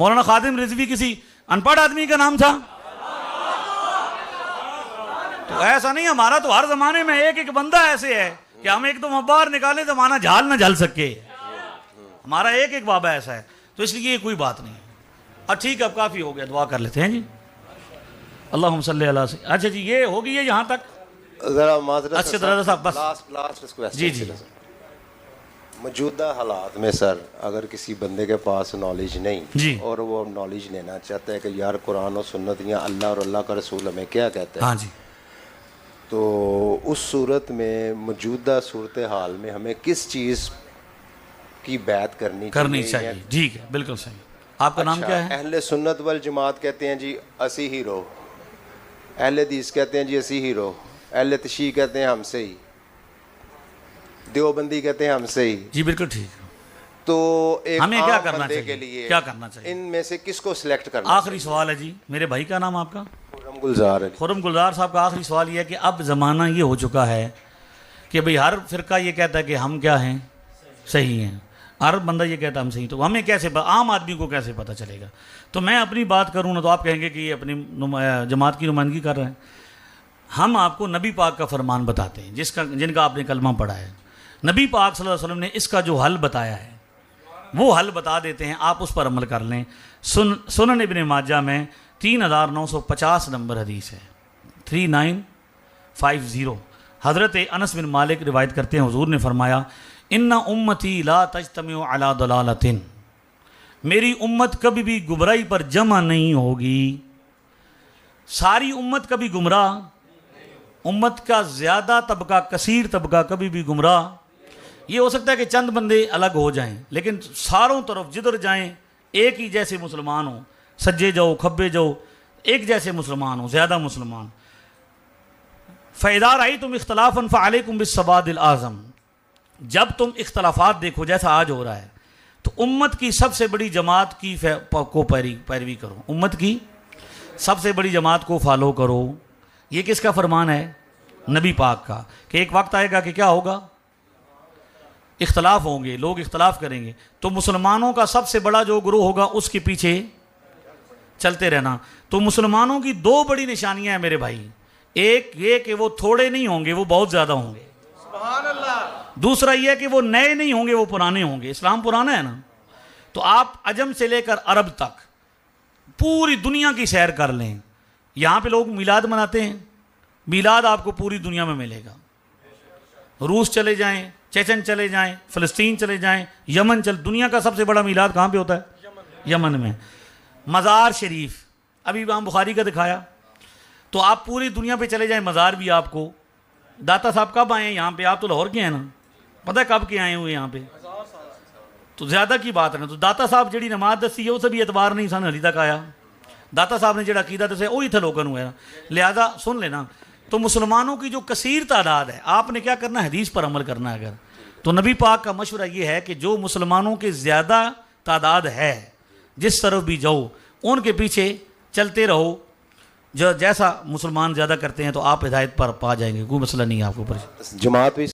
مولانا خادم رضوی کسی ان پڑھ آدمی کا نام تھا؟ تو ایسا نہیں، ہمارا تو ہر زمانے میں ایک ایک بندہ ایسے ہے کہ ہم ایک دو باہر نکالے تو ہمارا جھال نہ جل سکے، ہمارا ایک ایک بابا ایسا ہے، تو اس لیے یہ کوئی بات نہیں ہے۔ اور ٹھیک، اب کافی ہو گیا، دعا کر لیتے ہیں جی۔ اللہم صلی اللہ علیہ وسلم۔ اچھا جی، یہ ہوگی ہے یہاں تک؟ ذرا معذرت اچھا درازہ صاحب بس لاسٹ ریکویسٹ جی جی۔ موجودہ حالات میں سر، اگر کسی بندے کے پاس نالج نہیں جی اور وہ نالج لینا چاہتا ہے کہ یار قرآن و سنت یا اللہ اور اللہ کا رسول ہمیں کیا کہتا ہے، ہاں جی، تو اس صورت میں موجودہ صورتحال میں ہمیں کس چیز کی بیعت کرنی چاہیے؟ ٹھیک ہے، بالکل صحیح۔ آپ کا نام کیا ہے؟ اہل سنت والجماعت کہتے ہیں جی اسی ہی رو، اہل حدیث کہتے ہیں جی اسی ہی رو، اہل تشیع کہتے ہیں ہم سے ہی، دیوبندی کہتے ہیں ہم سے ہی۔ جی بالکل ٹھیک۔ تو ایک ہمیں کیا عام کرنا بندے کے چاہیے؟ لیے کیا کرنا چاہیے؟ ان میں سے کس کو سلیکٹ کرنا؟ آخری سوال ہے جی، میرے بھائی کا نام آپ کا؟ خرم گلزار ہے۔ خرم گلزار صاحب کا آخری سوال یہ ہے کہ اب زمانہ یہ ہو چکا ہے کہ بھئی ہر فرقہ یہ کہتا ہے کہ ہم کیا ہیں؟ صحیح ہیں، ہر بندہ یہ کہتا ہے ہم صحیح، تو ہمیں کیسے، عام آدمی کو کیسے پتہ چلے گا؟ تو میں اپنی بات کروں نا تو آپ کہیں گے کہ یہ اپنی جماعت کی نمائندگی کر رہے ہیں۔ ہم آپ کو نبی پاک کا فرمان بتاتے ہیں جن کا آپ نے کلمہ پڑھا ہے۔ نبی پاک صلی اللہ علیہ وسلم نے اس کا جو حل بتایا ہے وہ حل بتا دیتے ہیں، آپ اس پر عمل کر لیں۔ سنن ابن ماجہ میں 3950 نمبر حدیث ہے، 3950۔ حضرت انس بن مالک روایت کرتے ہیں، حضور نے فرمایا ان امتی لا تجتمع علی ضلالۃ، میری امت کبھی بھی گمراہی پر جمع نہیں ہوگی۔ ساری امت کبھی گمراہ، امت کا زیادہ طبقہ، کثیر طبقہ کبھی بھی گمراہ، یہ ہو سکتا ہے کہ چند بندے الگ ہو جائیں، لیکن ساروں طرف جدھر جائیں ایک ہی جیسے مسلمان ہوں، سجے جاؤ کھبے جاؤ ایک جیسے مسلمان ہوں، زیادہ مسلمان۔ فَإِذَا رَأَيْتُمْ اخْتِلَافًا فَعَلَيْكُمْ بِالسَّوَادِ الْأَعْظَمِ، جب تم اختلافات دیکھو جیسا آج ہو رہا ہے تو امت کی سب سے بڑی جماعت کی کو پیروی کرو، امت کی سب سے بڑی جماعت کو فالو کرو۔ یہ کس کا فرمان ہے؟ نبی پاک کا، کہ ایک وقت آئے گا کہ کیا ہوگا؟ اختلاف ہوں گے، لوگ اختلاف کریں گے، تو مسلمانوں کا سب سے بڑا جو گروہ ہوگا اس کے پیچھے چلتے رہنا۔ تو مسلمانوں کی دو بڑی نشانیاں ہیں میرے بھائی، ایک یہ کہ وہ تھوڑے نہیں ہوں گے، وہ بہت زیادہ ہوں گے، سبحان اللہ۔ دوسرا یہ کہ وہ نئے نہیں ہوں گے، وہ پرانے ہوں گے۔ اسلام پرانا ہے نا، تو آپ عجم سے لے کر عرب تک پوری دنیا کی سیر کر لیں، یہاں پہ لوگ میلاد مناتے ہیں، میلاد آپ کو پوری دنیا میں ملے گا۔ روس چلے جائیں، چیچن چلے جائیں، فلسطین چلے جائیں، یمن دنیا کا سب سے بڑا میلاد کہاں پہ ہوتا ہے؟ یمن میں۔ مزار شریف ابھی امام بخاری کا دکھایا، تو آپ پوری دنیا پہ چلے جائیں، مزار بھی آپ کو۔ داتا صاحب کب آئے ہیں یہاں پہ؟ آپ تو لاہور کے ہیں نا، پتہ ہے کب کے آئے ہوئے یہاں پہ؟ تو زیادہ کی بات ہے نا۔ تو داتا صاحب جڑی نماز دسی ہے اسے بھی اعتبار نہیں سن ہلی تک آیا، داتا صاحب نے جڑا عقیدہ دسے وہی تھے لوگوں ہوا، لہذا سن لینا۔ تو مسلمانوں کی جو کثیر تعداد ہے، آپ نے کیا کرنا ہے؟ حدیث پر عمل کرنا ہے۔ اگر تو نبی پاک کا مشورہ یہ ہے کہ جو مسلمانوں کے زیادہ تعداد ہے جس طرف بھی جاؤ ان کے پیچھے چلتے رہو، جو جیسا مسلمان زیادہ کرتے ہیں تو آپ ہدایت پر پا جائیں گے، کوئی مسئلہ نہیں ہے آپ کو۔ جماعت بھی